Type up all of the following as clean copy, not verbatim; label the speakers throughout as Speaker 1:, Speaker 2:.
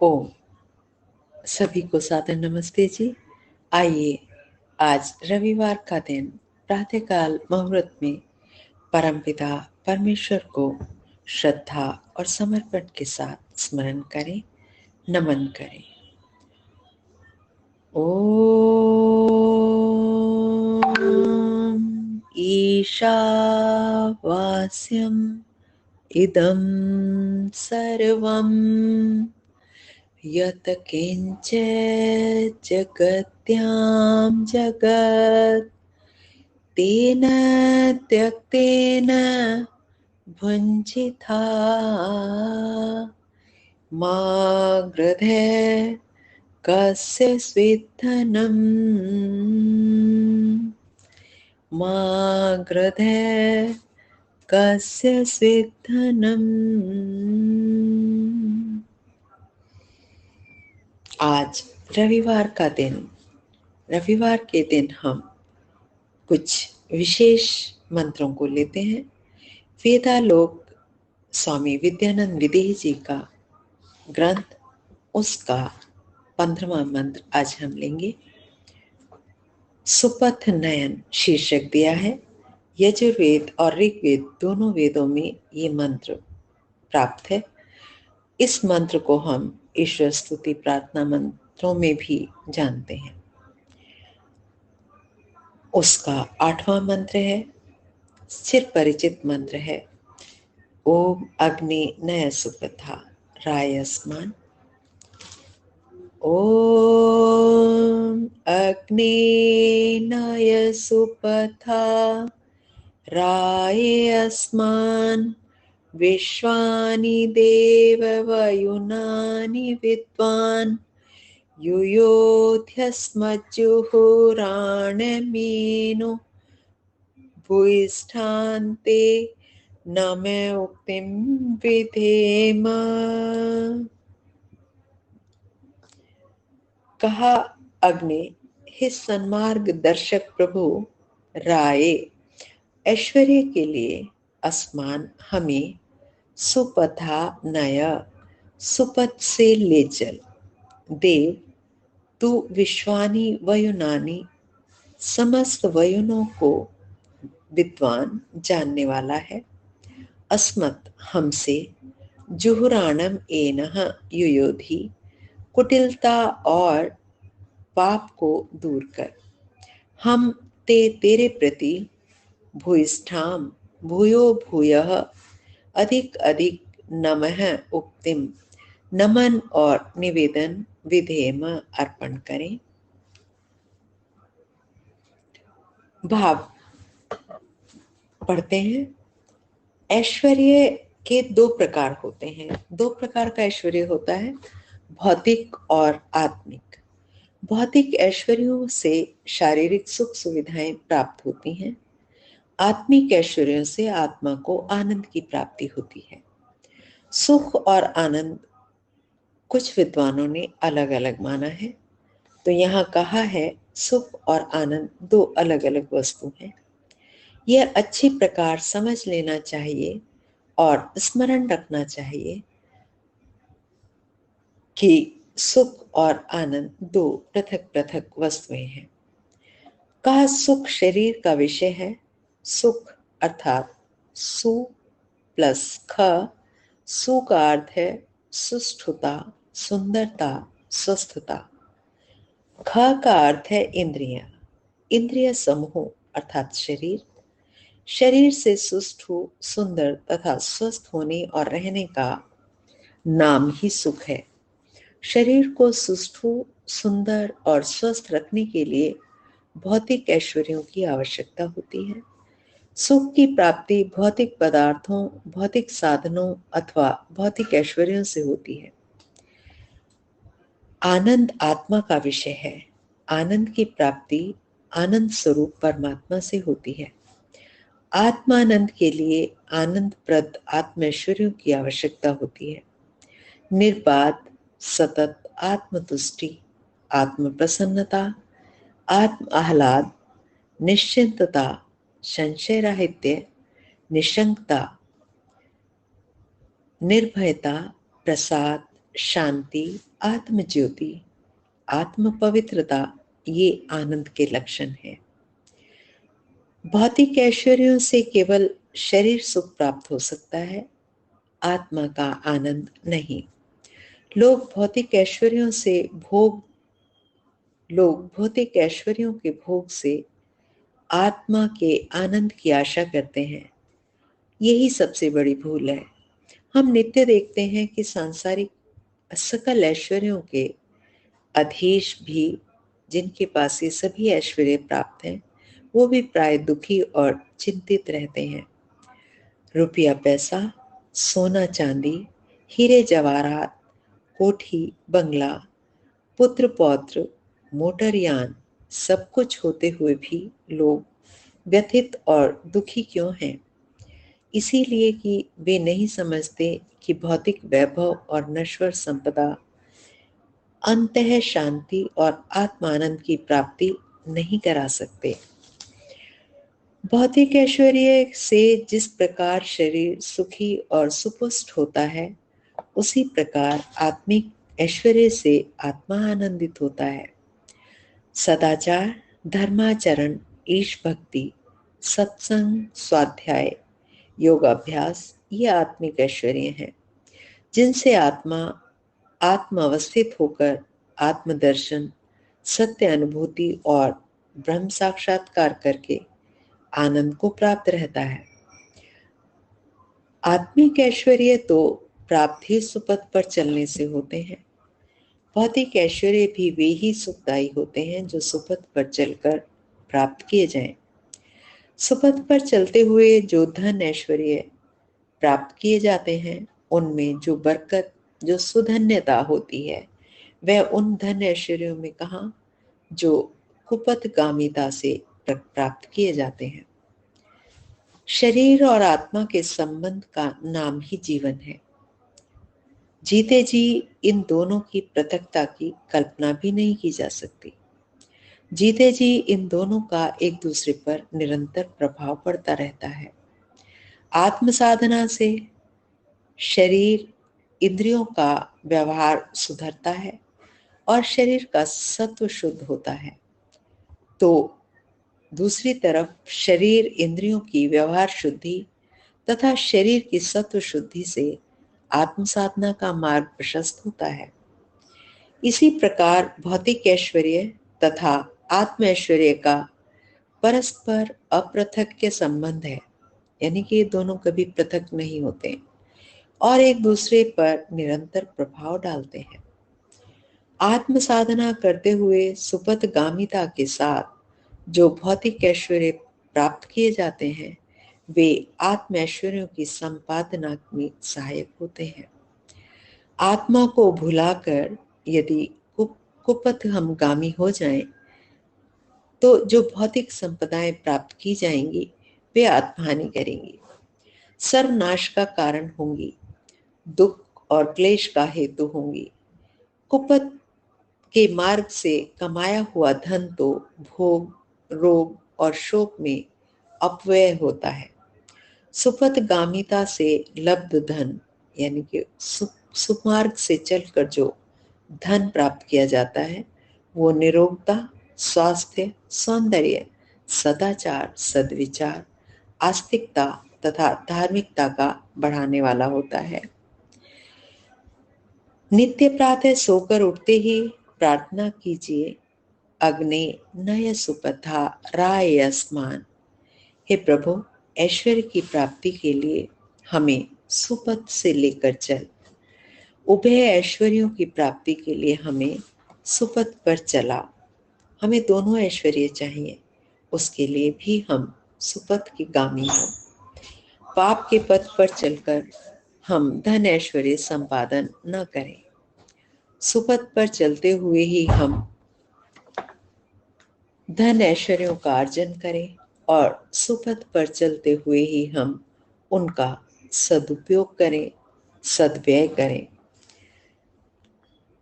Speaker 1: ओम। सभी को सादर नमस्ते जी। आइए आज रविवार का दिन प्रातःकाल मुहूर्त में परमपिता परमेश्वर को श्रद्धा और समर्पण के साथ स्मरण करें, नमन करें। ओम ईशावास्यम इदं सर्वं यत् किञ्चित् जगत्यां जगत् तेन त्यक्तेन भुञ्जिथा मा गृधे कस्य स्विद्धनं मा गृधे कस्य स्विद्धनम्। आज रविवार का दिन, रविवार के दिन हम कुछ विशेष मंत्रों को लेते हैं। वेदालोक स्वामी विद्यानंद विदेही जी का ग्रंथ, उसका 15वां मंत्र आज हम लेंगे। सुपथ नयन शीर्षक दिया है। यजुर्वेद और ऋग्वेद दोनों वेदों में ये मंत्र प्राप्त है। इस मंत्र को हम ईश्वर स्तुति प्रार्थना मंत्रों में भी जानते हैं। उसका 8वां मंत्र है, चिर परिचित मंत्र है। ओम अग्नि नय सुपथा रायस्मान। ओम अग्नि नय सुपथा रायस्मान विश्वानि देववयुनानि विद्वान् युयोध्यस्मज्जुहुराणमेनो भूयिष्ठान्ते न मे उक्तिं विधेम। कहा अग्नि, हे सन्मार्ग दर्शक प्रभु राय, ऐश्वर्य के लिए आसमान हमें सुपथा नय, सुपथ से ले चल। देव, तू विश्वानी वयुनानी समस्त वयुनों को विद्वान जानने वाला है। अस्मत् हमसे, जुहुराणम एनह युयोधि कुटिलता और पाप को दूर कर। हम तेरे प्रति भूयिष्ठाम भूयो भूयः अधिक अधिक नमः उक्तिम नमन और निवेदन विधेम अर्पण करें। भाव पढ़ते हैं। ऐश्वर्य के दो प्रकार होते हैं। दो प्रकार का ऐश्वर्य होता है, भौतिक और आत्मिक। भौतिक ऐश्वर्यों से शारीरिक सुख सुविधाएं प्राप्त होती हैं। आत्मिक ऐश्वर्यों से आत्मा को आनंद की प्राप्ति होती है। सुख और आनंद कुछ विद्वानों ने अलग अलग माना है। तो यहाँ कहा है सुख और आनंद दो अलग अलग वस्तु हैं। यह अच्छी प्रकार समझ लेना चाहिए और स्मरण रखना चाहिए कि सुख और आनंद दो पृथक पृथक वस्तुएं हैं। कहा सुख शरीर का विषय है। सुख अर्थात सु प्लस ख। सु का अर्थ है सुष्ठुता, सुंदरता, स्वस्थता। ख का अर्थ है इंद्रिया, इंद्रिय समूह अर्थात शरीर। शरीर से सुष्ठु, सुंदर तथा स्वस्थ होने और रहने का नाम ही सुख है। शरीर को सुष्ठु, सुंदर और स्वस्थ रखने के लिए भौतिक ऐश्वर्यों की आवश्यकता होती है। सुख की प्राप्ति भौतिक पदार्थों, भौतिक साधनों अथवा भौतिक ऐश्वर्यों से होती है। आनंद आत्मा का विषय है। आनंद की प्राप्ति आनंद स्वरूप परमात्मा से होती है। आत्मानंद के लिए आनंदप्रद आत्मैश्वर्यों की आवश्यकता होती है। निर्बाध सतत आत्मतुष्टि, आत्म प्रसन्नता, आत्म आह्लाद, निश्चिंतता, संशय राहित्य, निशंकता, निर्भयता, प्रसाद, शांति, आत्म ज्योति, आत्म पवित्रता ये आनंद के लक्षण हैं। भौतिक ऐश्वर्यों से केवल शरीर सुख प्राप्त हो सकता है, आत्मा का आनंद नहीं। लोग भौतिक ऐश्वर्यों के भोग से आत्मा के आनंद की आशा करते हैं। यही सबसे बड़ी भूल है। हम नित्य देखते हैं कि सांसारिक सकल ऐश्वर्यों के अधीश भी, जिनके पास ये सभी ऐश्वर्य प्राप्त हैं, वो भी प्राय दुखी और चिंतित रहते हैं। रुपया पैसा, सोना चांदी, हीरे जवाहरात, कोठी बंगला, पुत्र पौत्र, मोटरयान, सब कुछ होते हुए भी लोग व्यथित और दुखी क्यों हैं? इसीलिए कि वे नहीं समझते कि भौतिक वैभव और नश्वर संपदा अंततः शांति और आत्मानंद की प्राप्ति नहीं करा सकते। भौतिक ऐश्वर्य से जिस प्रकार शरीर सुखी और सुपुष्ट होता है, उसी प्रकार आत्मिक ऐश्वर्य से आत्मा आनंदित होता है। सदाचार, धर्माचरण, ईश भक्ति, सत्संग, स्वाध्याय, योगाभ्यास ये आत्मिक ऐश्वर्य हैं, जिनसे आत्म अवस्थित होकर आत्मदर्शन, सत्य अनुभूति और ब्रह्म साक्षात्कार करके आनंद को प्राप्त रहता है। आत्मिक ऐश्वर्य तो प्राप्त ही सुपथ पर चलने से होते हैं। भौतिक ऐश्वर्य भी वे ही सुखदायी होते हैं जो सुपथ पर चलकर प्राप्त किए जाएं। सुपथ पर चलते हुए जो धन ऐश्वर्य प्राप्त किए जाते हैं, उनमें जो बरकत, जो सुधन्यता होती है, वह उन धन ऐश्वर्यों में कहाँ जो कुपथगामिता से प्राप्त किए जाते हैं। शरीर और आत्मा के संबंध का नाम ही जीवन है। जीते जी इन दोनों की पृथकता की कल्पना भी नहीं की जा सकती। जीते जी इन दोनों का एक दूसरे पर निरंतर प्रभाव पड़ता रहता है। आत्म साधना से शरीर इंद्रियों का व्यवहार सुधरता है और शरीर का सत्व शुद्ध होता है। तो दूसरी तरफ शरीर इंद्रियों की व्यवहार शुद्धि तथा शरीर की सत्व शुद्धि से आत्म साधना का मार्ग प्रशस्त होता है। इसी प्रकार भौतिक ऐश्वर्य तथा आत्म ऐश्वर्य का परस्पर अपृथक्य संबंध है, यानी कि ये दोनों कभी पृथक नहीं होते और एक दूसरे पर निरंतर प्रभाव डालते हैं। आत्म साधना करते हुए सुपथगामिता के साथ जो भौतिक ऐश्वर्य प्राप्त किए जाते हैं, वे आत्म ऐश्वर्यों की संपादना में सहायक होते हैं। आत्मा को भुलाकर यदि कुपथ हम गामी हो जाएं, तो जो भौतिक संपदाएं प्राप्त की जाएंगी वे आत्महानि करेंगी, सर्वनाश का कारण होंगी, दुख और क्लेश का हेतु होंगी। कुपथ के मार्ग से कमाया हुआ धन तो भोग, रोग और शोक में अपव्यय होता है। सुपथगामिता से लब्ध धन, यानी कि सुमार्ग से चलकर जो धन प्राप्त किया जाता है, वो निरोगता, स्वास्थ्य, सौंदर्य, सदाचार, सद्विचार, आस्तिकता तथा धार्मिकता का बढ़ाने वाला होता है। नित्य प्रातः सोकर उठते ही प्रार्थना कीजिए, अग्ने नय सुपथा राय अस्मान। हे प्रभु, ऐश्वर्य की प्राप्ति के लिए हमें सुपथ से लेकर चल। उभय ऐश्वर्यों की प्राप्ति के लिए हमें सुपथ पर चला। हमें दोनों ऐश्वर्य चाहिए, उसके लिए भी हम सुपथ के गामी हों। पाप के पथ पर चलकर हम धन ऐश्वर्य संपादन न करें। सुपथ पर चलते हुए ही हम धन ऐश्वर्यों का अर्जन करें और सुपथ पर चलते हुए ही हम उनका सदुपयोग करें, सद्व्यय करें।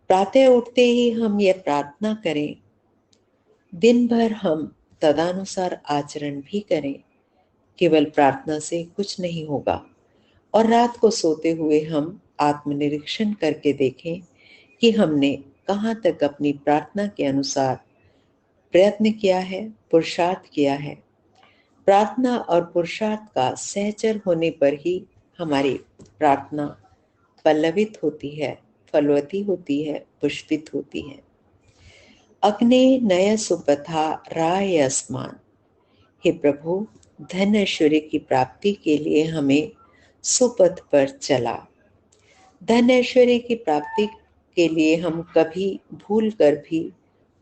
Speaker 1: प्रातः उठते ही हम यह प्रार्थना करें, दिन भर हम तदानुसार आचरण भी करें। केवल प्रार्थना से कुछ नहीं होगा और रात को सोते हुए हम आत्मनिरीक्षण करके देखें कि हमने कहाँ तक अपनी प्रार्थना के अनुसार प्रयत्न किया है, पुरुषार्थ किया है। प्रार्थना और पुरुषार्थ का सहचर होने पर ही हमारी प्रार्थना पल्लवित होती है, फलवती होती है, पुष्पित होती है। अग्ने नय सुपथा राय अस्मान। हे प्रभु, धन ऐश्वर्य की प्राप्ति के लिए हमें सुपथ पर चला। धन ऐश्वर्य की प्राप्ति के लिए हम कभी भूल कर भी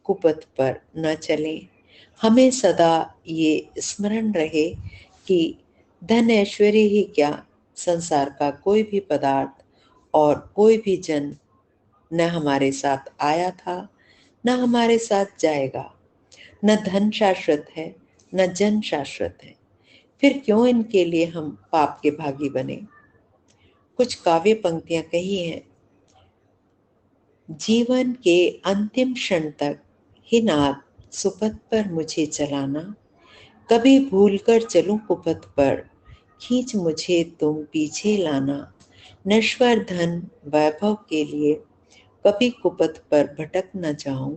Speaker 1: कुपथ पर न चलें। हमें सदा ये स्मरण रहे कि धन ऐश्वर्य ही क्या, संसार का कोई भी पदार्थ और कोई भी जन न हमारे साथ आया था, न हमारे साथ जाएगा। न धन शाश्वत है, न जन शाश्वत है। फिर क्यों इनके लिए हम पाप के भागी बने। कुछ काव्य पंक्तियां कही हैं। जीवन के अंतिम क्षण तक ही नाथ सुपथ पर मुझे चलाना। कभी भूलकर चलूं कुपथ पर, खींच मुझे तुम पीछे लाना। नश्वर धन वैभव के लिए कभी कुपथ पर भटक न जाऊं।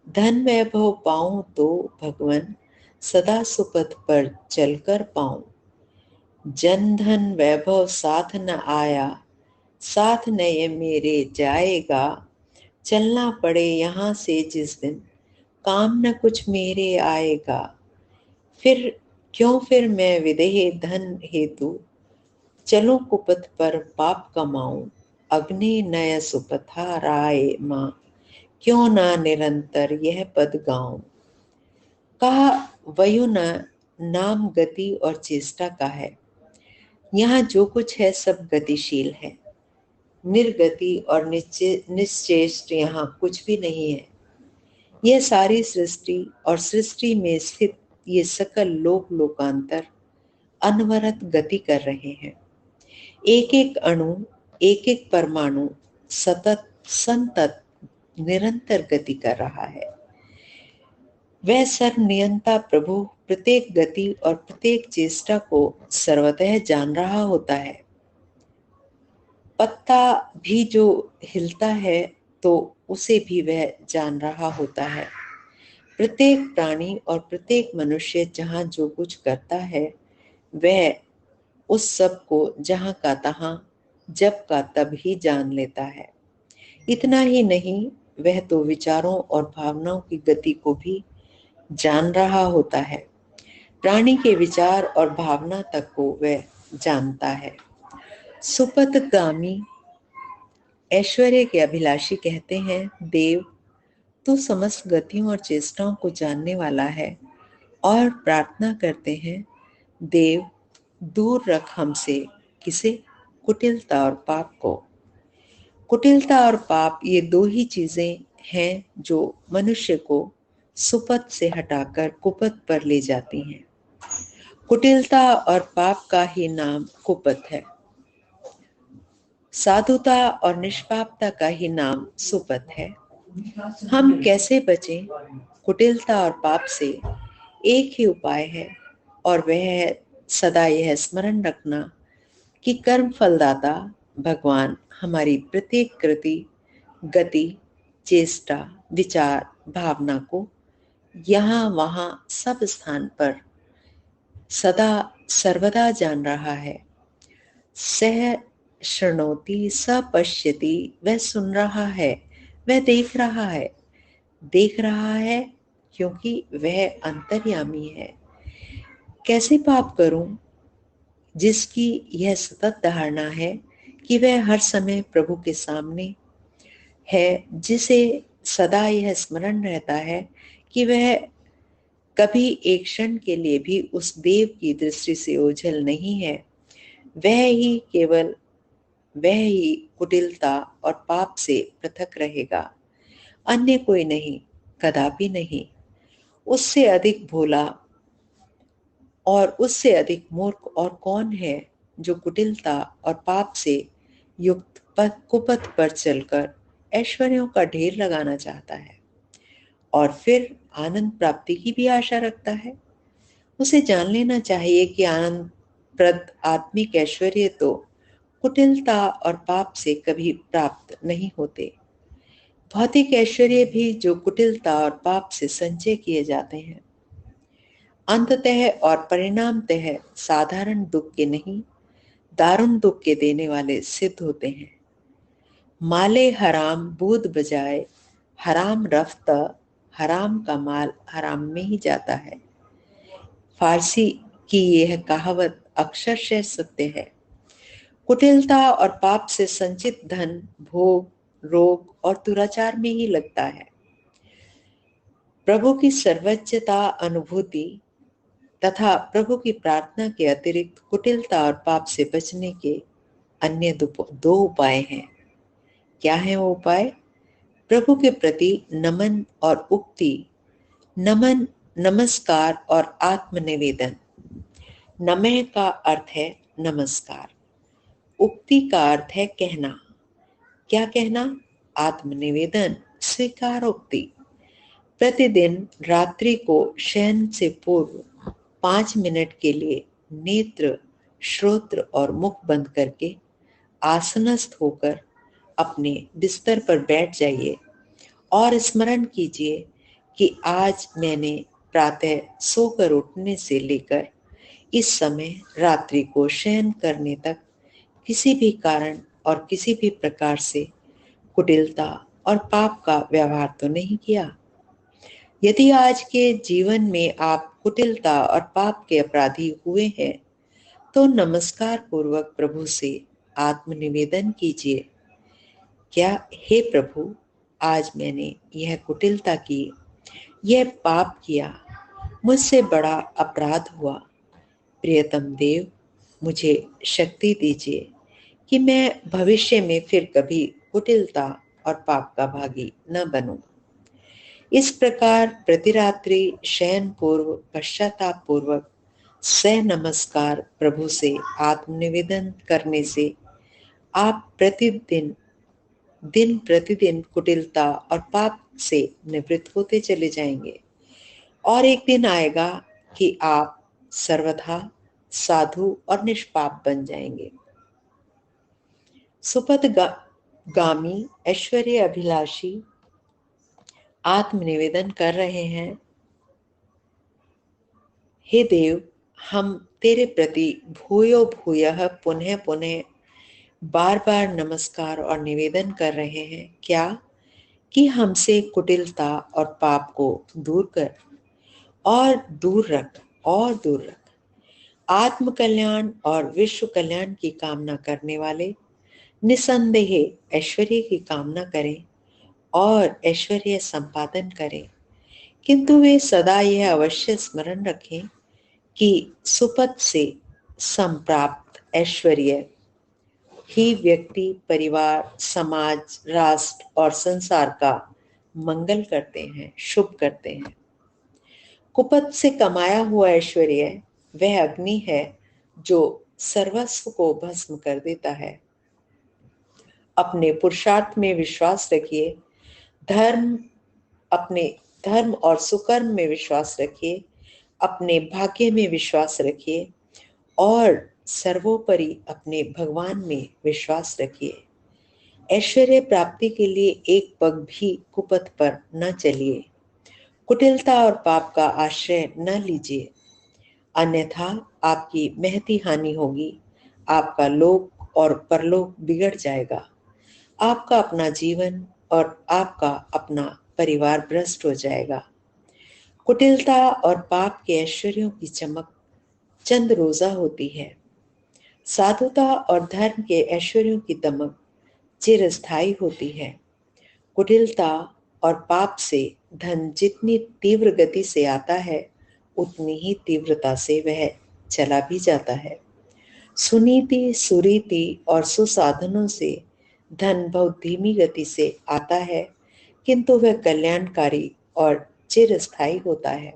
Speaker 1: धन वैभव पाऊं तो भगवन सदा सुपथ पर चलकर पाऊं। जन धन वैभव साथ न आया, साथ न ये मेरे जाएगा। चलना पड़े यहाँ से जिस दिन, काम न कुछ मेरे आएगा। फिर मैं विदेह धन हेतु चलूं कुपथ पर पाप कमाऊं। अग्नि नय सुपथा राय माँ, क्यों ना निरंतर यह पद गाऊं। कहा वयुन नाम गति और चेष्टा का है। यहाँ जो कुछ है सब गतिशील है। निर्गति और निश्चेष्ट यहाँ कुछ भी नहीं है। यह सारी सृष्टि और सृष्टि में स्थित ये सकल लोक लोकांतर अनवरत गति कर रहे हैं। एक एक अणु, एक एक परमाणु सतत संतत निरंतर गति कर रहा है। वह सर्वनियंता प्रभु प्रत्येक गति और प्रत्येक चेष्टा को सर्वतः जान रहा होता है। पत्ता भी जो हिलता है तो उसे भी वह जान रहा होता है। प्रत्येक प्राणी और प्रत्येक मनुष्य जहाँ जो कुछ करता है वह उस सब को जहाँ का तहाँ, जब का तब ही जान लेता है। इतना ही नहीं, वह तो विचारों और भावनाओं की गति को भी जान रहा होता है। प्राणी के विचार और भावना तक को वह जानता है। सुपथगामी ऐश्वर्य के अभिलाषी कहते हैं, देव तू समस्त गतियों और चेष्टाओं को जानने वाला है। और प्रार्थना करते हैं, देव दूर रख हमसे किसे, कुटिलता और पाप को। कुटिलता और पाप ये दो ही चीजें हैं जो मनुष्य को सुपथ से हटाकर कुपथ पर ले जाती हैं। कुटिलता और पाप का ही नाम कुपथ है। साधुता और निष्पापता का ही नाम सुपथ है। हम कैसे बचें कुटिलता और पाप से? एक ही उपाय है और वह है सदा यह स्मरण रखना कि कर्म फलदाता भगवान हमारी प्रत्येक कृति, गति, चेष्टा, विचार, भावना को यहाँ वहाँ सब स्थान पर सदा सर्वदा जान रहा है। सह शृणोति स पश्यति, वह सुन रहा है, वह देख रहा है। देख रहा है क्योंकि वह अंतर्यामी है। कैसे पाप करूं जिसकी यह सतत धारणा है कि वह हर समय प्रभु के सामने है, जिसे सदा यह स्मरण रहता है कि वह कभी एक क्षण के लिए भी उस देव की दृष्टि से ओझल नहीं है। वह ही कुटिलता और पाप से पृथक रहेगा, अन्य कोई नहीं, कदापि नहीं। उससे अधिक भोला और उससे अधिक मूर्ख और कौन है जो कुटिलता और पाप से युक्त कुपथ पर चलकर ऐश्वर्यों का ढेर लगाना चाहता है और फिर आनंद प्राप्ति की भी आशा रखता है। उसे जान लेना चाहिए कि आनंद प्रद आत्मिक ऐश्वर्य तो कुटिलता और पाप से कभी प्राप्त नहीं होते। भौतिक ऐश्वर्य भी जो कुटिलता और पाप से संचय किए जाते हैं, अंततः और परिणामतः साधारण दुख के नहीं, दारुण दुख के देने वाले सिद्ध होते हैं। माले हराम बूद बजाए, हराम रफ्त, हराम का माल हराम में ही जाता है। फारसी की यह कहावत अक्षरशः सत्य है। कुटिलता और पाप से संचित धन भोग, रोग और दुराचार में ही लगता है। प्रभु की सर्वोच्चता अनुभूति तथा प्रभु की प्रार्थना के अतिरिक्त कुटिलता और पाप से बचने के अन्य दो उपाय हैं। क्या है वो उपाय? प्रभु के प्रति नमन और उक्ति। नमन, नमस्कार और आत्मनिवेदन। नमः का अर्थ है नमस्कार, उक्ति का अर्थ है कहना। क्या कहना? आत्मनिवेदन, स्वीकारोक्ति। प्रतिदिन रात्रि को शयन से पूर्व 5 मिनट के लिए नेत्र, श्रोत्र और मुख बंद करके आसनस्थ होकर अपने बिस्तर पर बैठ जाइए और स्मरण कीजिए कि आज मैंने प्रातः सोकर उठने से लेकर इस समय रात्रि को शयन करने तक किसी भी कारण और किसी भी प्रकार से कुटिलता और पाप का व्यवहार तो नहीं किया। यदि आज के जीवन में आप कुटिलता और पाप के अपराधी हुए हैं तो नमस्कार पूर्वक प्रभु से आत्मनिवेदन कीजिए। क्या हे प्रभु, आज मैंने यह कुटिलता की, यह पाप किया, मुझसे बड़ा अपराध हुआ। प्रियतम देव, मुझे शक्ति दीजिए कि मैं भविष्य में फिर कभी कुटिलता और पाप का भागी न बनूं। इस प्रकार प्रतिरात्रि शयन पूर्व पश्चाताप पूर्वक सह नमस्कार प्रभु से आत्मनिवेदन करने से आप दिन प्रतिदिन कुटिलता और पाप से निवृत्त होते चले जाएंगे और एक दिन आएगा कि आप सर्वथा साधु और निष्पाप बन जाएंगे। सुपथ गामी ऐश्वर्य अभिलाषी आत्मनिवेदन कर रहे हैं। हे देव, हम तेरे प्रति भूयो भूयः पुनः पुनः बार बार नमस्कार और निवेदन कर रहे हैं। क्या? कि हमसे कुटिलता और पाप को दूर कर और दूर रख और दूर रख। आत्म कल्याण और विश्व कल्याण की कामना करने वाले निसंदेह ऐश्वर्य की कामना करें और ऐश्वर्य संपादन करें, किंतु वे सदा यह अवश्य स्मरण रखें कि सुपथ से संप्राप्त ऐश्वर्य ही व्यक्ति, परिवार, समाज, राष्ट्र और संसार का मंगल करते हैं, शुभ करते हैं। कुपथ से कमाया हुआ ऐश्वर्य वह अग्नि है जो सर्वस्व को भस्म कर देता है। अपने पुरुषार्थ में विश्वास रखिए, अपने धर्म और सुकर्म में विश्वास रखिए, अपने भाग्य में विश्वास रखिए और सर्वोपरि अपने भगवान में विश्वास रखिए। ऐश्वर्य प्राप्ति के लिए एक पग भी कुपथ पर न चलिए। कुटिलता और पाप का आश्रय न लीजिए, अन्यथा आपकी महती हानि होगी। आपका लोक और परलोक बिगड़ जाएगा। आपका अपना जीवन और आपका अपना परिवार भ्रष्ट हो जाएगा। कुटिलता और पाप के ऐश्वर्यों की चमक चंद रोजा होती है। साधुता और धर्म के ऐश्वर्यों की दमक चिरस्थायी होती है। कुटिलता और पाप से धन जितनी तीव्र गति से आता है उतनी ही तीव्रता से वह चला भी जाता है। सुनीति, सुरीति और सुसाधनों से धन बहुत धीमी गति से आता है, किंतु वह कल्याणकारी और चिरस्थायी होता है।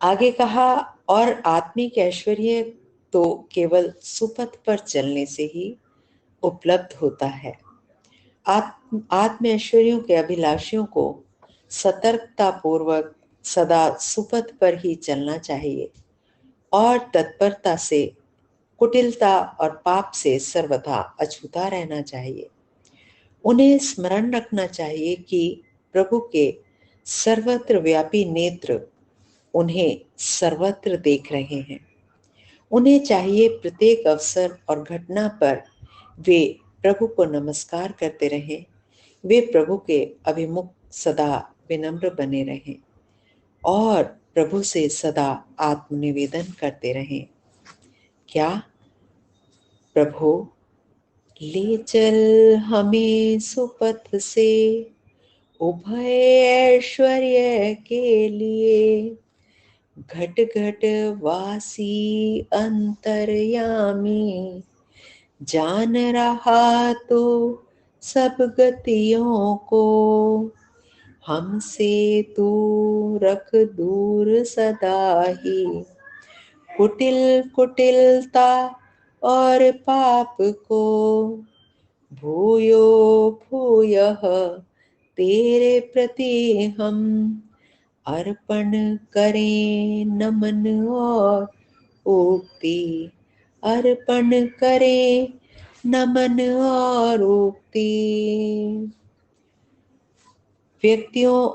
Speaker 1: आगे कहा, और आत्मिक ऐश्वर्य तो केवल सुपथ पर चलने से ही उपलब्ध होता है। आत्म ऐश्वर्यों के अभिलाषियों को सतर्कता पूर्वक सदा सुपथ पर ही चलना चाहिए और तत्परता से कुटिलता और पाप से सर्वथा अछूता रहना चाहिए। उन्हें स्मरण रखना चाहिए कि प्रभु के सर्वत्र व्यापी नेत्र उन्हें सर्वत्र देख रहे हैं। उन्हें चाहिए प्रत्येक अवसर और घटना पर वे प्रभु को नमस्कार करते रहें। वे प्रभु के अभिमुख सदा विनम्र बने रहें और प्रभु से सदा आत्मनिवेदन करते रहें। क्या? प्रभु ले चल हमें सुपथ से उभय ऐश्वर्य के लिए, घट घट वासी अंतर्यामी, जान रहा तो सब गतियों को, हमसे तू रख दूर सदा ही कुटिल कुटिलता और पाप को, भूयो भूयः तेरे प्रति हम अर्पण करें नमन और उक्ति, अर्पण करें नमन और उक्ति। व्यक्तियों,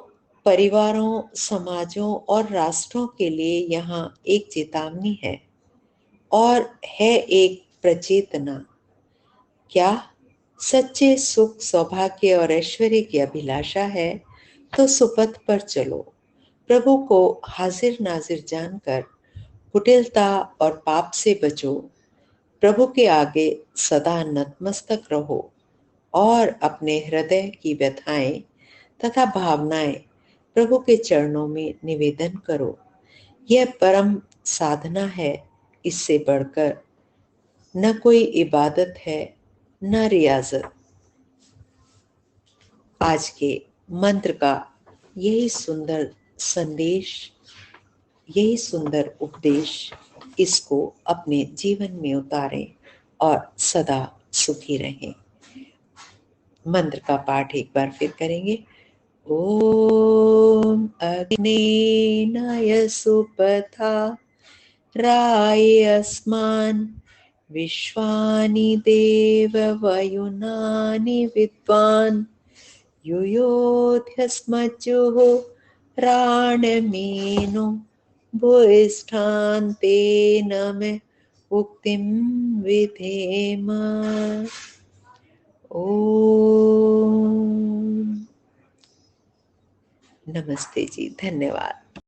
Speaker 1: परिवारों, समाजों और राष्ट्रों के लिए यहाँ एक चेतावनी है और है एक प्रचेतना। क्या सच्चे सुख, सौभाग्य और ऐश्वर्य की अभिलाषा है तो सुपथ पर चलो। प्रभु को हाजिर नाजिर जानकर कुटिलता और पाप से बचो। प्रभु के आगे सदा नतमस्तक रहो और अपने हृदय की व्यथाएं तथा भावनाएं प्रभु के चरणों में निवेदन करो। यह परम साधना है। इससे बढ़कर न कोई इबादत है, न रियाजत। आज के मंत्र का यही सुंदर संदेश, यही सुंदर उपदेश, इसको अपने जीवन में उतारें और सदा सुखी रहें। मंत्र का पाठ एक बार फिर करेंगे। ओम अग्नेनाय सुपथा राय अस्मान् विश्वानि देव वयुनानि विद्वान् युयोध्यस्मज्जुः प्राणमेनो भूयिष्ठान्ते नमः उक्तिं विधेम। ओम नमस्ते जी, धन्यवाद।